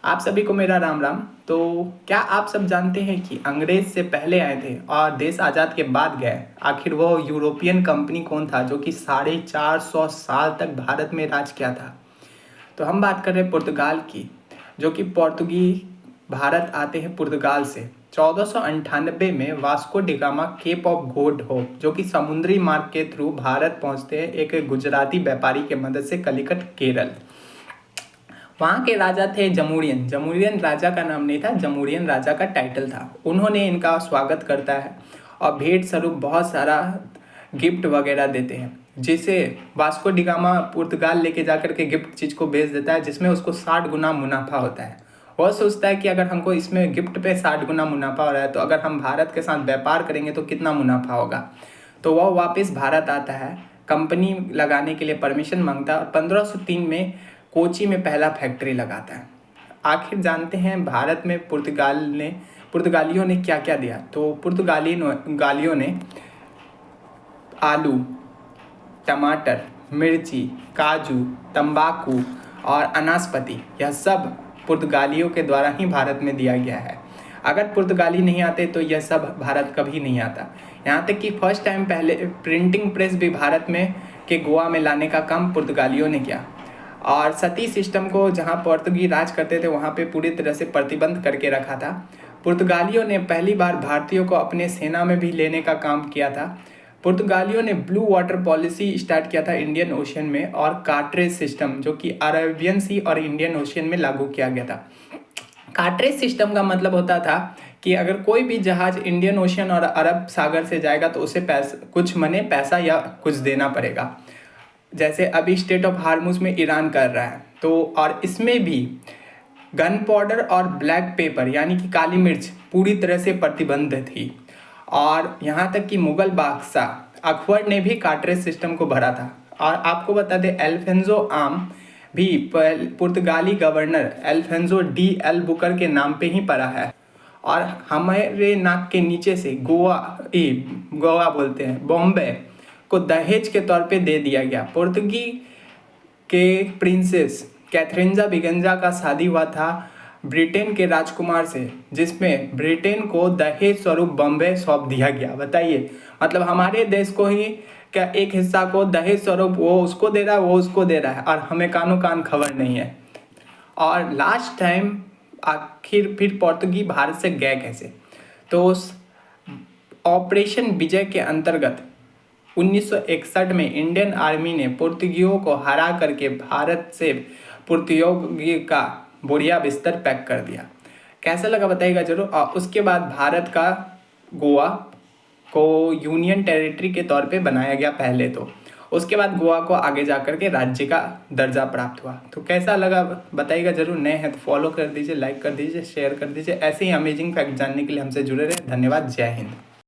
आप सभी को मेरा राम राम। तो क्या आप सब जानते हैं कि अंग्रेज से पहले आए थे और देश आज़ाद के बाद गए? आखिर वो यूरोपियन कंपनी कौन था जो कि 450 साल तक भारत में राज किया था? तो हम बात कर रहे हैं पुर्तगाल की, जो कि पुर्तगी भारत आते हैं पुर्तगाल से। 1498 में Vasco da Gama Cape of Good Hope, जो कि समुद्री मार्ग के थ्रू भारत पहुंचते हैं एक गुजराती व्यापारी के मदद से कलिकट केरल। वहाँ के राजा थे जमूरियन। जमूरियन राजा का नाम नहीं था, जमूरियन राजा का टाइटल था। उन्होंने इनका स्वागत करता है और भेंट स्वरूप बहुत सारा गिफ्ट वगैरह देते हैं, जिसे वास्को डिगामा पुर्तगाल लेके जाकर के गिफ्ट चीज़ को बेच देता है, जिसमें उसको 60 गुना मुनाफा होता है। वह सोचता है कि अगर हमको इसमें गिफ्ट पे 60 गुना मुनाफा हो रहा है तो अगर हम भारत के साथ व्यापार करेंगे तो कितना मुनाफा होगा। तो वह वापस भारत आता है, कंपनी लगाने के लिए परमिशन मांगता है और 1503 में कोची में पहला फैक्ट्री लगाता है। आखिर जानते हैं भारत में पुर्तगालियों ने क्या क्या दिया? तो पुर्तगालियों ने आलू, टमाटर, मिर्ची, काजू, तंबाकू और अनाशपाती, यह सब पुर्तगालियों के द्वारा ही भारत में दिया गया है। अगर पुर्तगाली नहीं आते तो यह सब भारत कभी नहीं आता। यहाँ तक कि फर्स्ट टाइम पहले प्रिंटिंग प्रेस भी भारत में के गोवा में लाने का काम पुर्तगालियों ने किया। और सती सिस्टम को जहाँ पुर्तगी राज करते थे वहाँ पे पूरी तरह से प्रतिबंध करके रखा था। पुर्तगालियों ने पहली बार भारतीयों को अपने सेना में भी लेने का काम किया था। पुर्तगालियों ने ब्लू वाटर पॉलिसी स्टार्ट किया था इंडियन ओशन में, और कार्ट्रेज सिस्टम जो कि अरेबियन सी और इंडियन ओशन में लागू किया गया था। कार्ट्रेज सिस्टम का मतलब होता था कि अगर कोई भी जहाज इंडियन ओशन और अरब सागर से जाएगा तो उसे पैसा या कुछ देना पड़ेगा। जैसे अभी स्टेट ऑफ हार्मुज में ईरान कर रहा है, तो और इसमें भी गन पाउडर और ब्लैक पेपर यानी कि काली मिर्च पूरी तरह से प्रतिबंध थी। और यहाँ तक कि मुगल बादशाह अकबर ने भी कार्ट्रेज सिस्टम को भरा था। और आपको बता दें, एल्फेंजो आम भी पुर्तगाली गवर्नर एल्फेंजो डी एल्बुकर के नाम पे ही पड़ा है। और हमारे नाक के नीचे से गोवा बोलते हैं, बॉम्बे को दहेज के तौर पे दे दिया गया। पुर्तगी के प्रिंसेस कैथरीन बिगंजा का शादी हुआ था ब्रिटेन के राजकुमार से, जिसमें ब्रिटेन को दहेज स्वरूप बॉम्बे सौंप दिया गया। बताइए, मतलब हमारे देश को ही क्या एक हिस्सा को दहेज स्वरूप वो उसको दे रहा है, वो उसको दे रहा है, और हमें कानो कान खबर नहीं है। और लास्ट टाइम आखिर फिर पुर्तगी भारत से गए कैसे? तो उस ऑपरेशन विजय के अंतर्गत 1961 में इंडियन आर्मी ने पुर्तगियों को हरा करके भारत से पुर्तगी का बोरिया बिस्तर पैक कर दिया। कैसा लगा बताइएगा जरूर। और उसके बाद भारत का गोवा को यूनियन टेरिटरी के तौर पे बनाया गया पहले, तो उसके बाद गोवा को आगे जा कर के राज्य का दर्जा प्राप्त हुआ। तो कैसा लगा बताइएगा जरूर। नए हैं तो फॉलो कर दीजिए, लाइक कर दीजिए, शेयर कर दीजिए। ऐसे ही अमेजिंग फैक्ट जानने के लिए हमसे जुड़े रहे। धन्यवाद। जय हिंद।